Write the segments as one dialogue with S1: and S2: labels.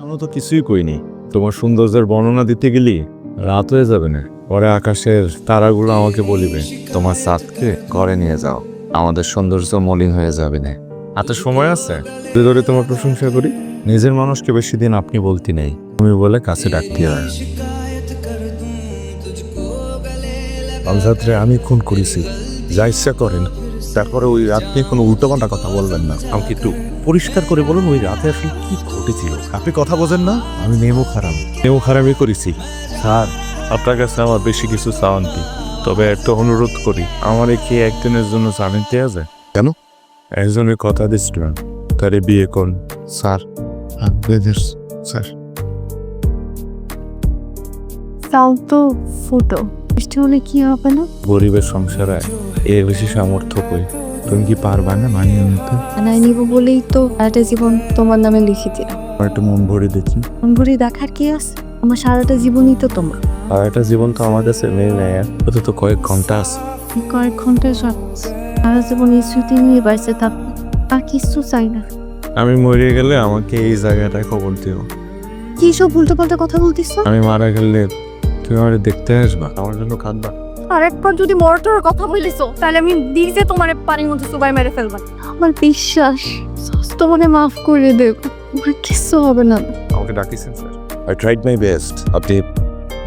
S1: এখনো তো কিছুই কইনি। তোমার সৌন্দর্যের বর্ণনা দিতে গেলি রাত হয়ে যাবে না। পরে আকাশের তারাগুলো আমাকে বলিবে তোমার চাঁদকে ঘরে নিয়ে যাও, আমাদের সৌন্দর্য মলিন হয়ে যাবে না। এত সময় আছে ধরে তোমার প্রশংসা করি। নিজের মানুষকে বেশি দিন আপনি বলতে নেই, তুমি বলে কাছে ডাকতে হয়।
S2: আমজাদরে আমি খুন করেছি, যা ইচ্ছা করেন। তারপরে ওই রাত নিয়ে কোনো উল্টোপাল্টা কথা বলবেন না। আমাকে একটু পরিষ্কার করে বলুন ওই রাতে আসলে কি ঘটেছিল। আপনি কথা বোঝেন না? আমি নেমো খারাপই করেছি।
S1: স্যার, আপনার কাছে আমার বেশি কিছু চাওয়ান্তি, তবে একটা অনুরোধ করি, আমার কি একদিনের জন্য জানিতে আছে?
S2: কেন?
S1: একজনের কথা দিচ্ছিলাম, তারে বিয়ে করুন।
S2: স্যার আপনাদের স্যার
S3: তাও তো ফুটো বৃষ্টি হলে কি হবে না?
S1: গরিবের সংসারে এর বেশি সামর্থ্য কই। তুমি কি পারবা না মানিয়ে নিতে?
S3: বানায় নিব বলেই তো সারাটা জীবন তোমার নামে লিখে দিলাম।
S1: আমার একটু মন ভরে দেখি।
S3: মন ভরে দেখার কি আছে? আমার সারাটা জীবনই তো তোমার।
S1: আর একটা জীবন তো আমার কাছে নেই না, ওটা তো কয়েক ঘন্টা আছে।
S3: কয়েক ঘন্টায় সারা জীবন এই স্মৃতি নিয়ে বাঁচতে থাকবো, আর কিছু চাই না।
S1: আমি মরে গেলে আমাকে এই জায়গাটায় খবর দিও।
S3: কি সব উল্টো পাল্টা কথা বলতিস?
S1: আমি মারা গেলে তুমি আমার দেখতে আসবা, আমার জন্য কাঁদবা।
S3: আর একবার যদি মরটোর কথা বলিস তাহলে আমি দিজে তোমার পানির মধ্যে সুবাই মেরে ফেলবা। আমার বিশ্বাস তোমাকে মাফ করে দেব, আমার কিছু হবে না।
S1: আমাকে ডাকিছেন sir?
S2: I tried my best. আপনি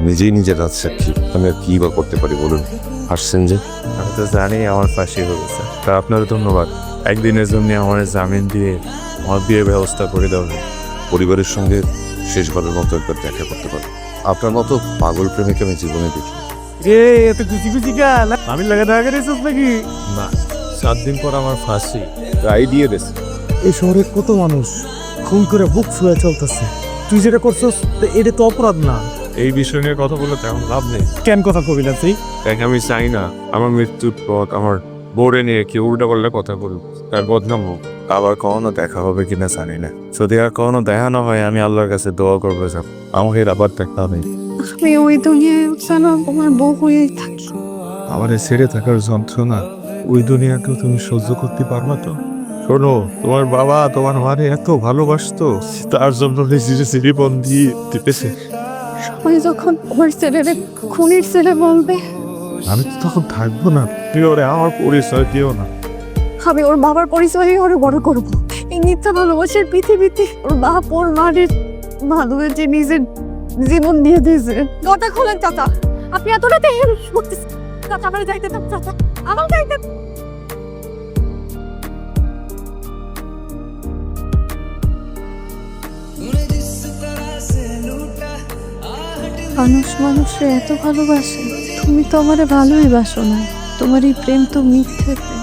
S2: নিজেই নিজের রাত সাক্ষী, আমি আর কি বা করতে পারি বলুন। হাসছেন যে?
S1: আমি তো জানি আমার ফাঁসি হয়েছে, তা আপনার ধন্যবাদ। একদিনের জন্য আমার জামিন দিয়ে আমার বিয়ের ব্যবস্থা করে দেওয়া।
S2: পরিবারের সঙ্গে শেষবারের মতো একবার দেখা করতে পারি। আপনার মতো পাগল প্রেমিক আমি জীবনে দেখি।
S1: এত খুশি গান আমি লাগা দেখা রেছিস নাকি? না, 7 দিন পর আমার ফাঁসি রায় দিয়ে দিয়েছে।
S4: এই শহরে কত মানুষ খুন করে বুক ফুলে চলতেছে, তুই যেটা করছস এটা তো অপরাধ না।
S1: এই বিষয় নিয়ে কথা বলে তেমন লাভ নেই।
S4: কেন কথা কবি না তুই?
S1: দেখ, আমি চাই না আমার মৃত্যুর পর আমার বোর্ডে নিয়ে কেউ উল্টা করলে কথা বলুক, তার বদনাম হোক। আবার কখনো দেখা হবে কিনা জানি না। যদি আর কখনো দেখা না হয়, আমি আল্লাহর কাছে দোয়া করবো যাব আমাকে আবার দেখা হবে।
S3: আমি ওই দুনিয়ায় যেন তোমার বউ হয়েই থাকি।
S1: আমার ছেড়ে থাকার যন্ত্রণা ওই দুনিয়াকেও তুমি সহ্য করতে পারবা তো? শোনো, তোমার বাবা তোমার মারে এত ভালোবাসতো, তার জন্য জীবন দিয়ে দিতেছে।
S3: সবাই যখন ওর ছেলেরে খুনির ছেলে বলবে,
S1: আমি তো তখন থাকবো না। তুমি ওরে আমার পরিচয় দিও না।
S3: আমি ওর বাবার পরিচয় ওরে বড় করবো। এই মিথ্যা ভালোবাসার পৃথিবীতে ওর বাপ ওর মায়ের ভালোবেসে নিজের জীবন দিয়ে দিয়েছে। কথা খোলেন চাচা, আপনি এত রাতে করতেছেন। চাচা আমার যাইতে থাক, চাচা আমার যাইতে। মানুষ মানুষে এত ভালোবাসে, তুমি তো আমারে ভালোই বাসো না। তোমার এই প্রেম তো মিথ্যে প্রেম।